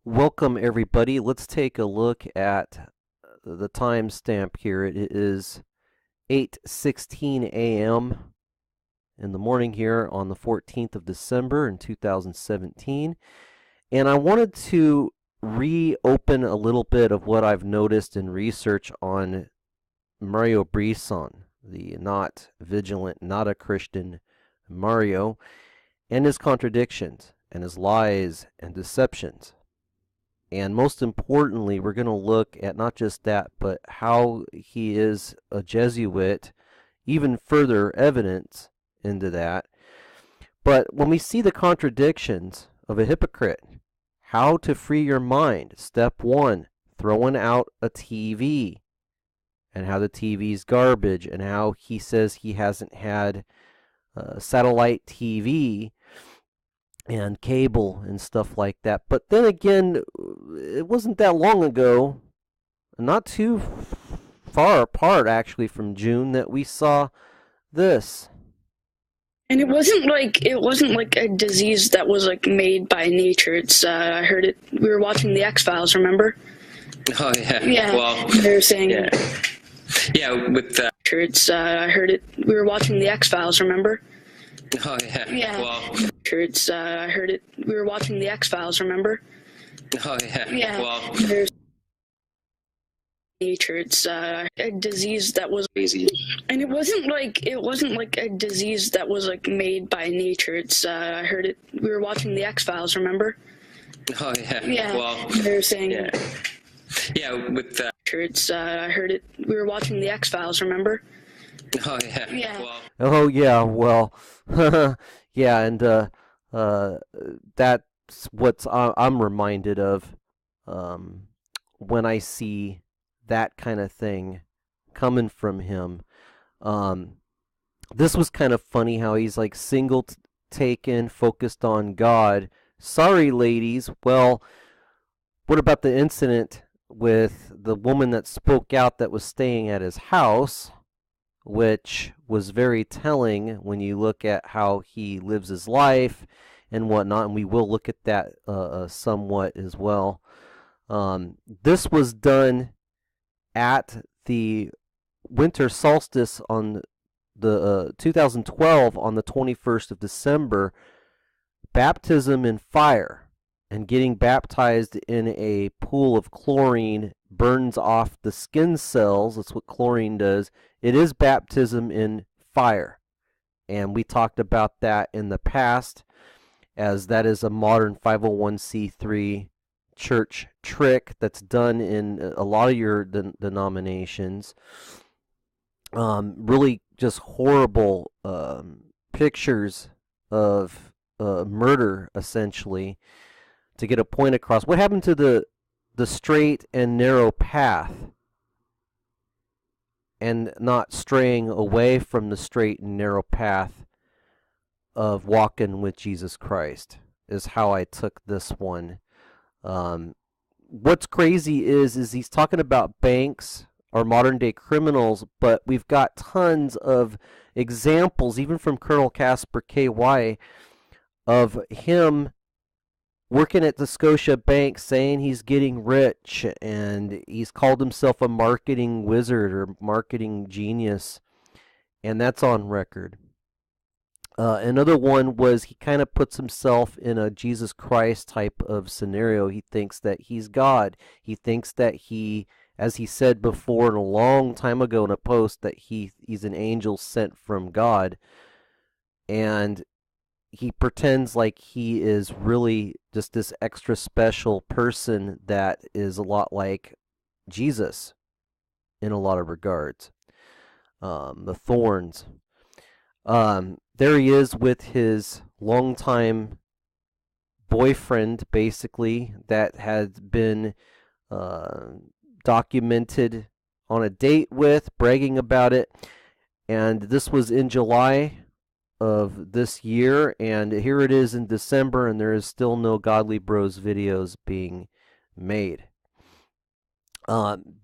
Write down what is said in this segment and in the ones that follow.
Welcome, everybody. Let's take a look at the timestamp here. It is 8:16 a.m. in the morning here on the 14th of December in 2017. And I wanted to reopen a little bit of what I've noticed in research on Mario Brisson, the not vigilant, not a Christian Mario, and his contradictions and his lies and deceptions. And most importantly, we're going to look at not just that, but how he is a Jesuit, even further evidence into that. But when we see the contradictions of a hypocrite, how to free your mind. Step one, throwing out a TV, and how the TV's garbage, and how he says he hasn't had satellite TV and cable and stuff like that. But then again, it wasn't that long ago, not too far apart actually from June, that we saw this. And it wasn't like a disease that was like made by nature. It's I heard it. We were watching the XFiles, remember? Oh yeah. Yeah. Well, they were saying. Yeah. With that. It's I heard it. We were watching the XFiles, remember? Oh yeah. Yeah. Well. It's I heard it. We were watching the XFiles, remember? Oh yeah. Yeah. Well. There's nature. It's a disease that was crazy, and it wasn't like a disease that was like made by nature. It's I heard it. We were watching the XFiles, remember? Oh yeah. Yeah. Well. they were saying. Yeah. With that. It's I heard it. We were watching the XFiles, remember? Oh yeah. Yeah. Well. Oh yeah, well, yeah, and that's what I'm reminded of when I see that kind of thing coming from him. This was kind of funny how he's like taken, focused on God. Sorry, ladies. Well, what about the incident with the woman that spoke out that was staying at his house, which was very telling when you look at how he lives his life and whatnot, and we will look at that somewhat as well. This was done at the winter solstice on the 2012 on the 21st of December, baptism in fire. And getting baptized in a pool of chlorine burns off the skin cells. That's what chlorine does. It is baptism in fire. And we talked about that in the past, as that is a modern 501c3 church trick that's done in a lot of your denominations. Really just horrible pictures of murder, essentially, to get a point across. What happened to the straight and narrow path, and not straying away from the straight and narrow path of walking with Jesus Christ, is how I took this one. What's crazy is he's talking about banks or modern day criminals, but we've got tons of examples, even from Colonel Casper KY, of him working at the Scotia Bank, saying he's getting rich, and he's called himself a marketing wizard or marketing genius, and that's on record. Another one was he kind of puts himself in a Jesus Christ type of scenario. He thinks that he's God. He thinks that he, as he said before a long time ago in a post, that he's an angel sent from God. And he pretends like he is really just this extra special person that is a lot like Jesus in a lot of regards. The thorns. There he is with his longtime boyfriend, basically, that had been documented on a date with, bragging about it. And this was in July of this year, and here it is in December, and there is still no Godly Bros videos being made.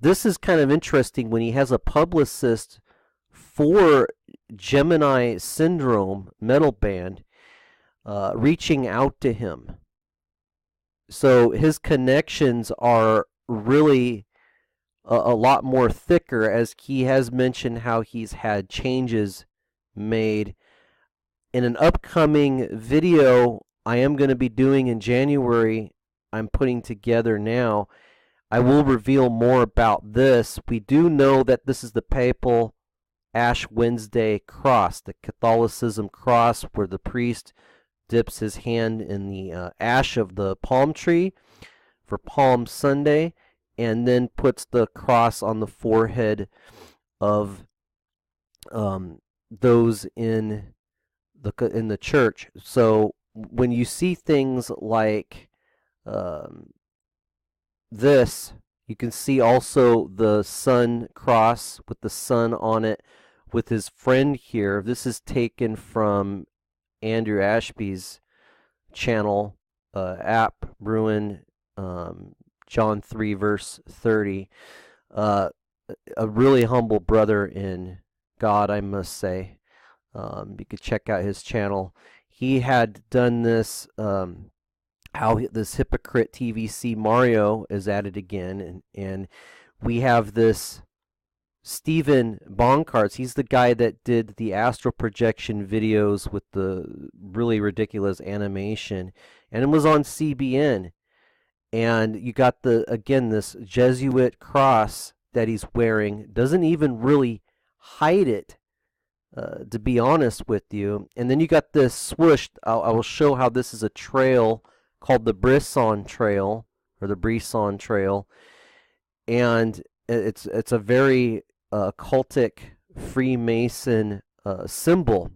This is kind of interesting when he has a publicist for Gemini Syndrome metal band reaching out to him, So his connections are really a lot more thicker, as he has mentioned how he's had changes made. In an upcoming video I am going to be doing in January, I'm putting together now, I will reveal more about this. We do know that this is the papal Ash Wednesday cross, the Catholicism cross, where the priest dips his hand in the ash of the palm tree for Palm Sunday, and then puts the cross on the forehead of those in the church. So when you see things like this, you can see also the sun cross with the sun on it with his friend here. This is taken from Andrew Ashby's channel, app Bruin, John 3 verse 30. A really humble brother in God, I must say. You could check out his channel. He had done this, how this Hypocrite TVC Mario is at it again, and we have this Stephen Boncarts. He's the guy that did the astral projection videos with the really ridiculous animation, and it was on CBN. And you got this Jesuit cross that he's wearing. Doesn't even really hide it, to be honest with you. And then you got this swoosh. I will show how this is a trail called the Brisson Trail, or the Brisson Trail, and it's a very cultic Freemason symbol,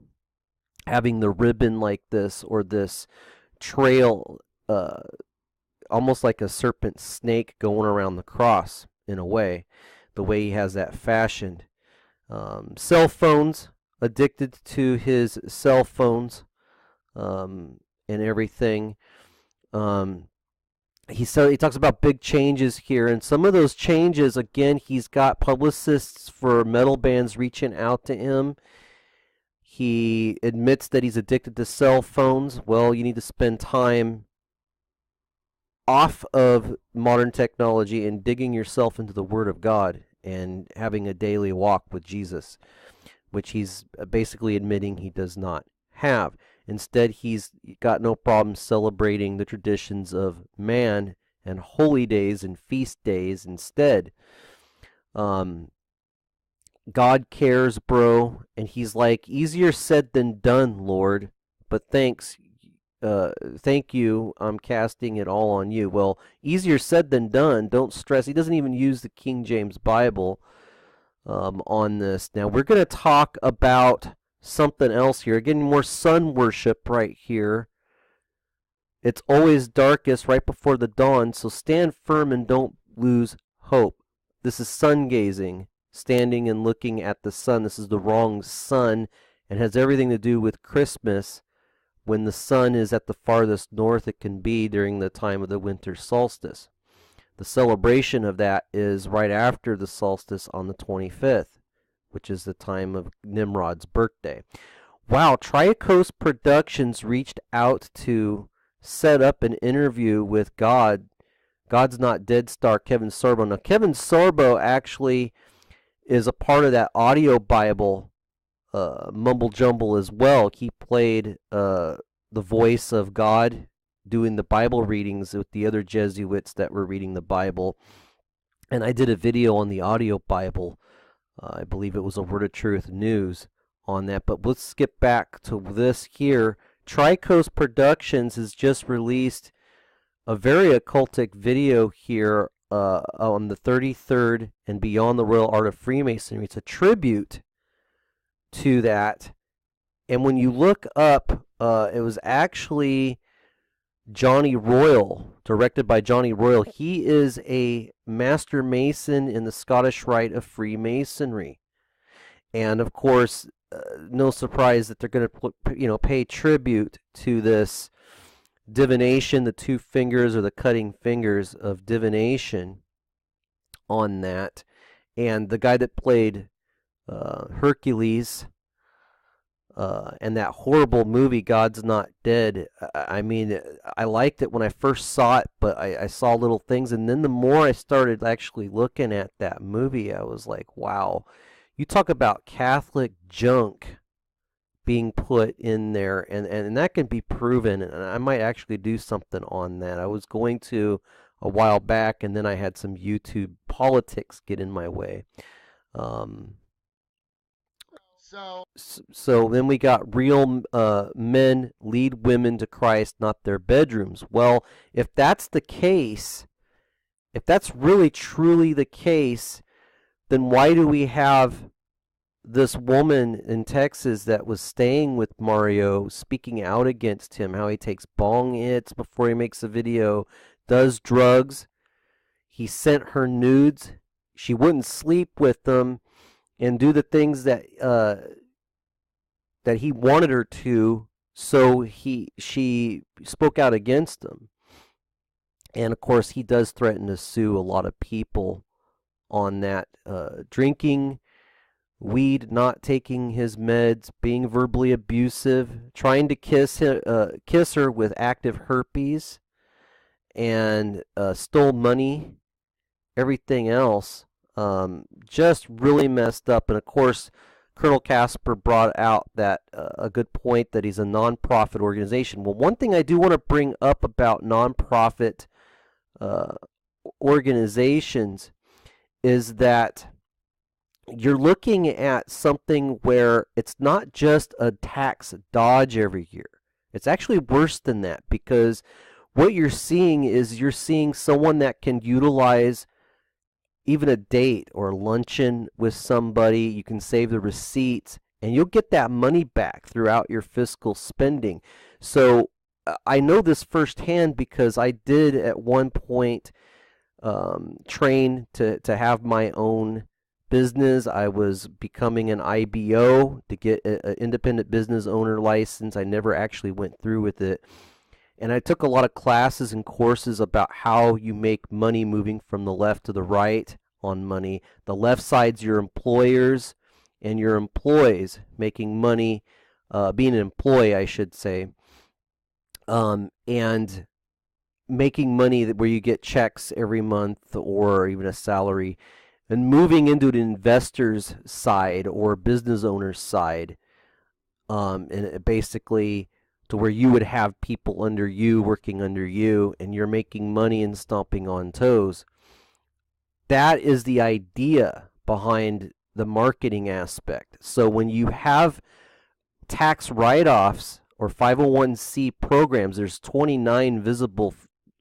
having the ribbon like this, or this trail, almost like a serpent snake going around the cross in a way, the way he has that fashioned. Cell phones, addicted to his cell phones, and everything. He talks about big changes here, and some of those changes, again, he's got publicists for metal bands reaching out to him. He admits that he's addicted to cell phones. Well, you need to spend time off of modern technology and digging yourself into the Word of God and having a daily walk with Jesus, which he's basically admitting he does not have. Instead, he's got no problem celebrating the traditions of man and holy days and feast days instead. God cares, bro, and he's like, easier said than done, Lord, but thank you, I'm casting it all on you. Well, easier said than done, don't stress. He doesn't even use the King James Bible on this. Now, we're going to talk about something else here. Again, more sun worship right here. It's always darkest right before the dawn, so stand firm and don't lose hope. This is sun gazing, standing and looking at the sun. This is the wrong sun, and has everything to do with Christmas, when the sun is at the farthest north it can be during the time of the winter solstice. The celebration of that is right after the solstice on the 25th. Which is the time of Nimrod's birthday. Wow, Triacos Productions reached out to set up an interview with God's Not Dead star Kevin Sorbo. Now, Kevin Sorbo actually is a part of that audio Bible mumble jumble as well. He played the voice of God doing the Bible readings with the other Jesuits that were reading the Bible. And I did a video on the audio Bible. I believe it was a Word of Truth News on that. But let's skip back to this here. Triacos Productions has just released a very occultic video here on the 33rd and Beyond the Royal Art of Freemasonry. It's a tribute to that. And when you look up, it was actually Johnny Royal, directed by Johnny Royal. He is a Master Mason in the Scottish Rite of Freemasonry, and of course, no surprise that they're going to pay tribute to this divination, the two fingers or the cutting fingers of divination on that. And the guy that played Hercules, and that horrible movie, God's Not Dead. I mean, I liked it when I first saw it, but I saw little things, and then the more I started actually looking at that movie, I was like, wow, you talk about Catholic junk being put in there, and that can be proven, and I might actually do something on that. I was going to a while back, and then I had some YouTube politics get in my way. So then we got real men lead women to Christ, not their bedrooms. Well, if that's the case, if that's really truly the case, then why do we have this woman in Texas that was staying with Mario speaking out against him, how he takes bong hits before he makes a video, does drugs? He sent her nudes. She wouldn't sleep with them and do the things that that he wanted her to, so she spoke out against him. And of course, he does threaten to sue a lot of people on that, drinking weed, not taking his meds, being verbally abusive, trying to kiss her with active herpes, and stole money, everything else. Just really messed up. And of course, Colonel Casper brought out that a good point, that he's a nonprofit organization. Well, one thing I do want to bring up about nonprofit organizations is that you're looking at something where it's not just a tax dodge every year. It's actually worse than that, because what you're seeing is you're seeing someone that can utilize even a date or luncheon with somebody. You can save the receipts, and you'll get that money back throughout your fiscal spending. So I know this firsthand, because I did at one point train to have my own business. I was becoming an IBO to get an independent business owner license. I never actually went through with it. And I took a lot of classes and courses about how you make money moving from the left to the right on money. The left side's your employers and your employees making money, being an employee, I should say, and making money where you get checks every month or even a salary, and moving into an investor's side or business owner's side, and basically to where you would have people under you, working under you, and you're making money and stomping on toes. That is the idea behind the marketing aspect. So when you have tax write-offs or 501c programs, there's 29 visible,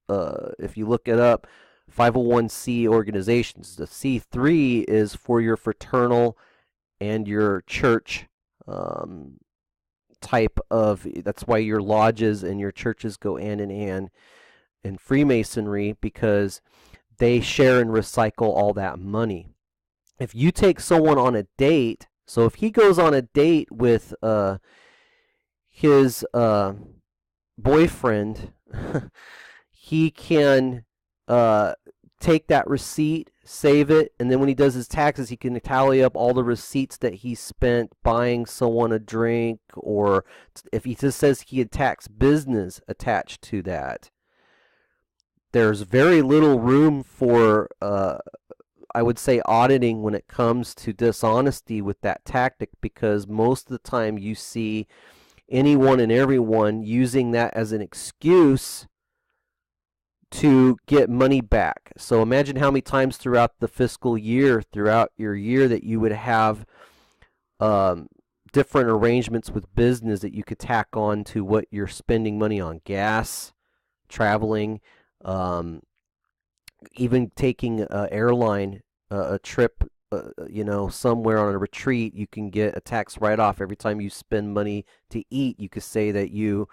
if you look it up, 501c organizations. The C3 is for your fraternal and your church type of, that's why your lodges and your churches go hand in hand in Freemasonry, because they share and recycle all that money. If you take someone on a date, so if he goes on a date with his boyfriend, he can take that receipt, save it, and then when he does his taxes, he can tally up all the receipts that he spent buying someone a drink, or if he just says he had tax business attached to that. There's very little room for, I would say, auditing when it comes to dishonesty with that tactic, because most of the time you see anyone and everyone using that as an excuse to get money back. So imagine how many times throughout the fiscal year, throughout your year, that you would have different arrangements with business that you could tack on to what you're spending money on: gas, traveling, even taking an airline, a trip, somewhere on a retreat. You can get a tax write-off every time you spend money to eat. You could say that you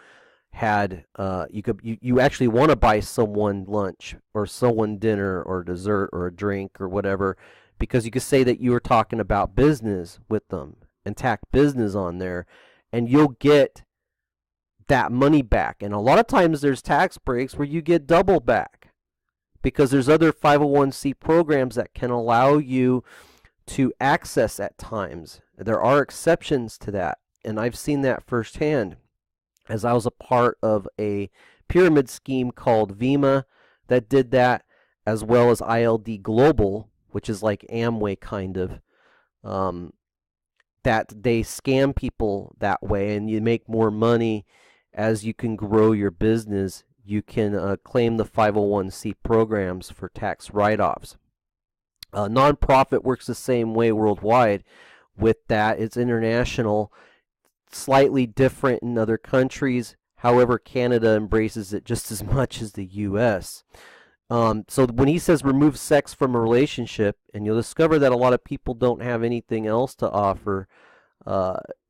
had you actually want to buy someone lunch or someone dinner or dessert or a drink or whatever, because you could say that you were talking about business with them and tack business on there, and you'll get that money back. And a lot of times there's tax breaks where you get double back, because there's other 501c programs that can allow you to access at times. There are exceptions to that. and I've seen that firsthand, as I was a part of a pyramid scheme called VEMA that did that, as well as ILD Global, which is like Amway kind of, that they scam people that way, and you make more money as you can grow your business. You can claim the 501c programs for tax write-offs. Nonprofit works the same way worldwide with that. It's international, slightly different in other countries. However, Canada embraces it just as much as the U.S. So when he says remove sex from a relationship, and you'll discover that a lot of people don't have anything else to offer,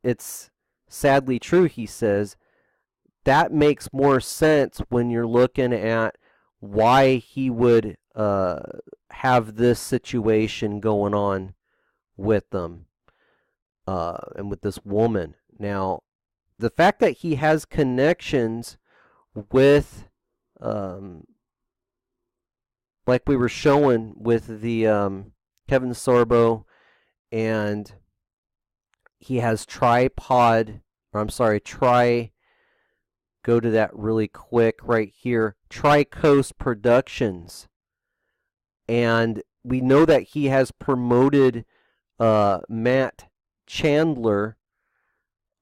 it's sadly true, he says. That makes more sense when you're looking at why he would have this situation going on with them and with this woman. Now, the fact that he has connections with, like we were showing with the Kevin Sorbo, and he has go to that really quick right here, Tri-Coast Productions. And we know that he has promoted Matt Chandler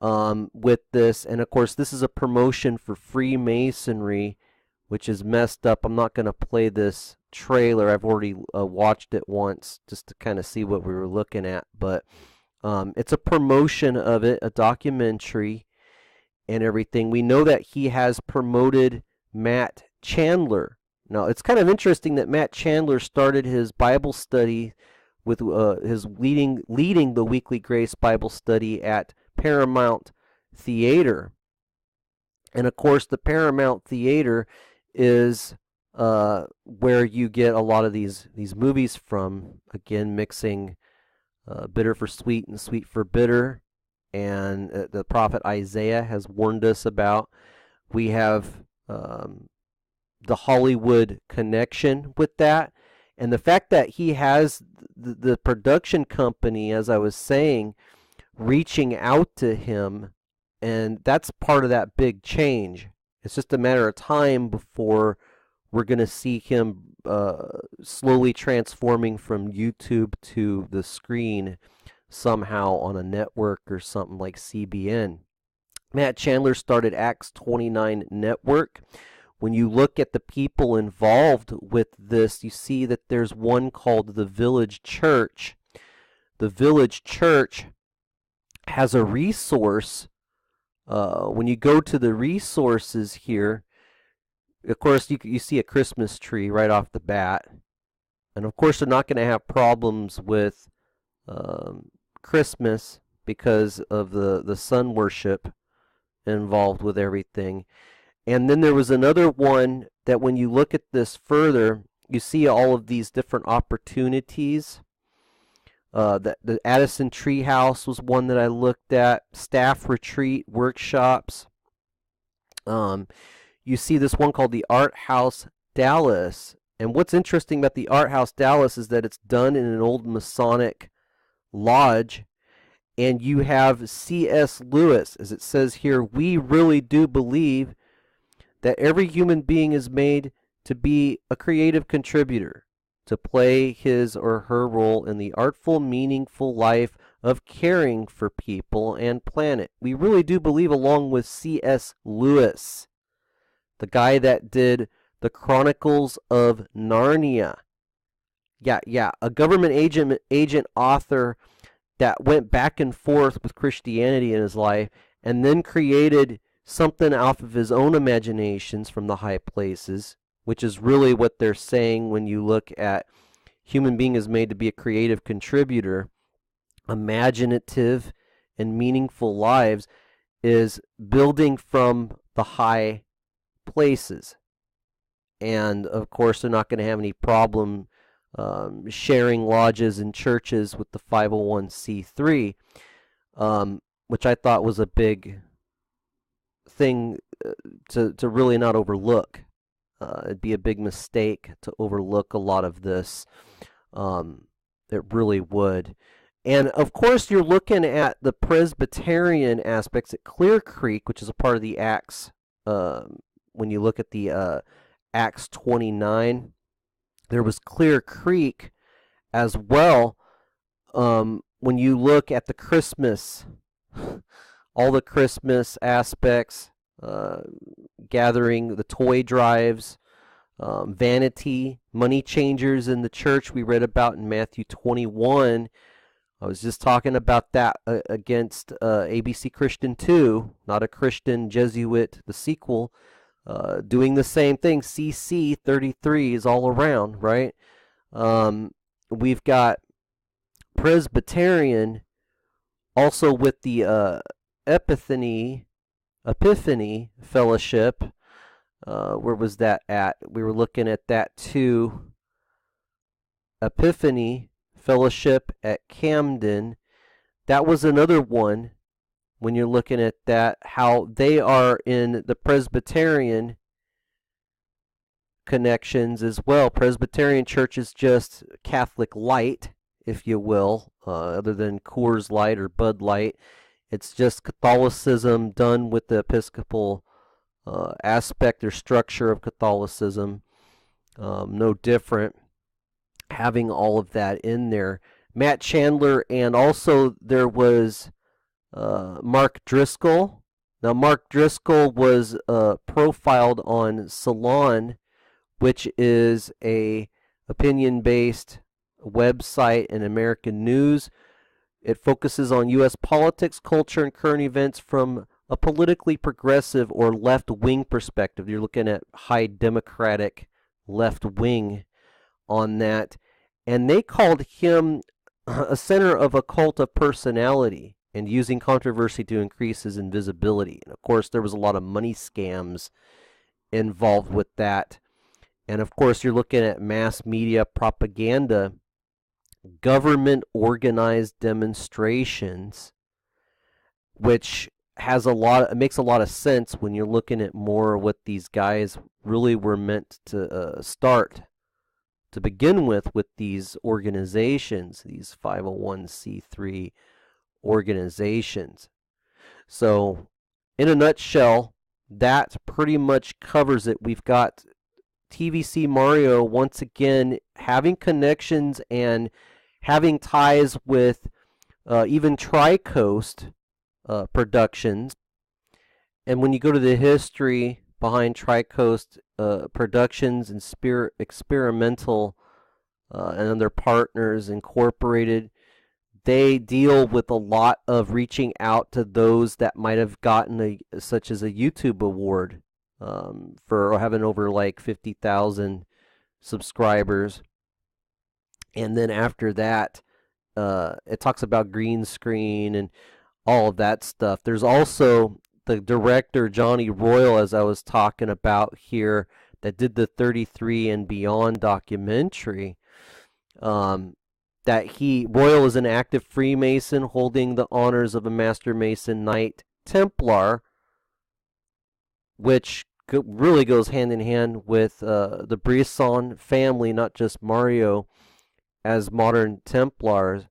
with this. And of course, this is a promotion for Freemasonry, which is messed up. I'm not going to play this trailer. I've already watched it once just to kind of see what we were looking at. But it's a promotion of it, a documentary and everything. We know that he has promoted Matt Chandler. Now, it's kind of interesting that Matt Chandler started his Bible study with his leading the Weekly Grace Bible study at Paramount Theater. And of course, the Paramount Theater is where you get a lot of these movies from, again, mixing bitter for sweet and sweet for bitter. And the prophet Isaiah has warned us about. We have the Hollywood connection with that. And the fact that he has the production company, as I was saying, reaching out to him, and that's part of that big change. It's just a matter of time before we're going to see him slowly transforming from YouTube to the screen somehow on a network or something like CBN. Matt Chandler started Acts 29 Network. When you look at the people involved with this, you see that there's one called the Village Church. The Village Church has a resource. When you go to the resources here, of course, you see a Christmas tree right off the bat. And of course, they're not going to have problems with Christmas because of the sun worship involved with everything. And then there was another one that when you look at this further, you see all of these different opportunities. The Addison Treehouse was one that I looked at. Staff retreat, workshops. You see this one called the Art House Dallas. And what's interesting about the Art House Dallas is that it's done in an old Masonic lodge. And you have C.S. Lewis, as it says here, we really do believe that every human being is made to be a creative contributor, to play his or her role in the artful, meaningful life of caring for people and planet. We really do believe, along with C.S. Lewis, the guy that did the Chronicles of Narnia. Yeah, a government agent author that went back and forth with Christianity in his life and then created something off of his own imaginations from the high places, which is really what they're saying when you look at human being is made to be a creative contributor. Imaginative and meaningful lives is building from the high places. And of course, they're not going to have any problem sharing lodges and churches with the 501c3, which I thought was a big thing to really not overlook. It'd be a big mistake to overlook a lot of this. It really would. And of course, you're looking at the Presbyterian aspects at Clear Creek, which is a part of the Acts. When you look at the Acts 29, there was Clear Creek as well. When you look at the Christmas, all the Christmas aspects, gathering, the toy drives, vanity, money changers in the church we read about in Matthew 21. I was just talking about that against ABC Christian 2, not a Christian Jesuit, the sequel, doing the same thing. CC 33 is all around, right? We've got Presbyterian also with the Epiphany Fellowship. Where was that at? We were looking at that too. Epiphany Fellowship at Camden. That was another one when you're looking at that, how they are in the Presbyterian connections as well. Presbyterian Church is just Catholic Light, if you will, other than Coors Light or Bud Light. It's just Catholicism done with the Episcopal aspect or structure of Catholicism. No different, having all of that in there. Matt Chandler, and also there was Mark Driscoll. Now, Mark Driscoll was profiled on Salon, which is a opinion-based website and American news. It focuses on U.S. politics, culture, and current events from a politically progressive or left-wing perspective. You're looking at high Democratic left-wing on that. And they called him a center of a cult of personality and using controversy to increase his invisibility. And of course, there was a lot of money scams involved with that. And of course, you're looking at mass media propaganda, government organized demonstrations, which has it makes a lot of sense when you're looking at more what these guys really were meant to start to begin with these organizations, these 501c3 organizations. So in a nutshell, that pretty much covers it. We've got TVC Mario once again having connections and having ties with even Tri-Coast Productions. And when you go to the history behind Tri-Coast Productions and Experimental and their partners incorporated, they deal with a lot of reaching out to those that might have gotten such as a YouTube award for having over like 50,000 subscribers. And then after that, it talks about green screen and all of that stuff. There's also the director, Johnny Royal, as I was talking about here, that did the 33 and Beyond documentary. Royal is an active Freemason holding the honors of a Master Mason Knight Templar, which really goes hand in hand with the Brisson family, not just Mario, as modern Templars,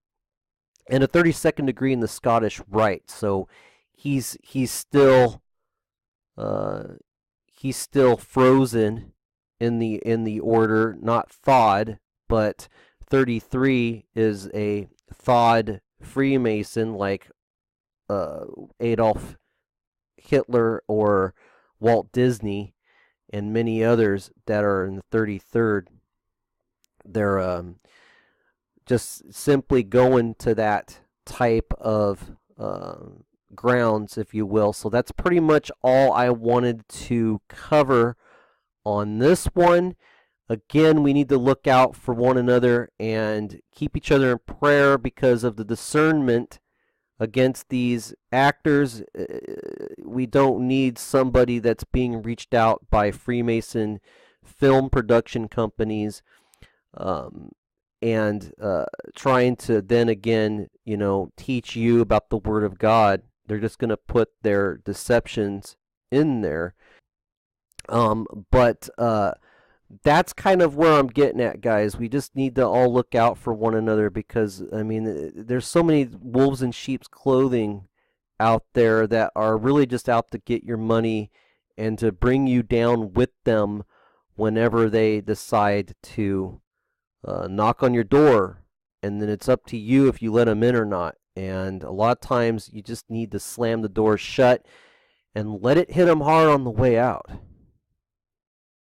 and a 32nd degree in the Scottish Rite. So he's still frozen in the order, not thawed, but 33 is a thawed Freemason like Adolf Hitler or Walt Disney and many others that are in the 33rd. They're just simply going to that type of grounds, if you will. So that's pretty much all I wanted to cover on this one. Again, we need to look out for one another and keep each other in prayer because of the discernment against these actors. We don't need somebody that's being reached out by Freemason film production companies and trying to then again, teach you about the Word of God. They're just going to put their deceptions in there. But that's kind of where I'm getting at, guys. We just need to all look out for one another because, I mean, there's so many wolves in sheep's clothing out there that are really just out to get your money and to bring you down with them whenever they decide to knock on your door. And then it's up to you if you let them in or not. And a lot of times you just need to slam the door shut and let it hit them hard on the way out.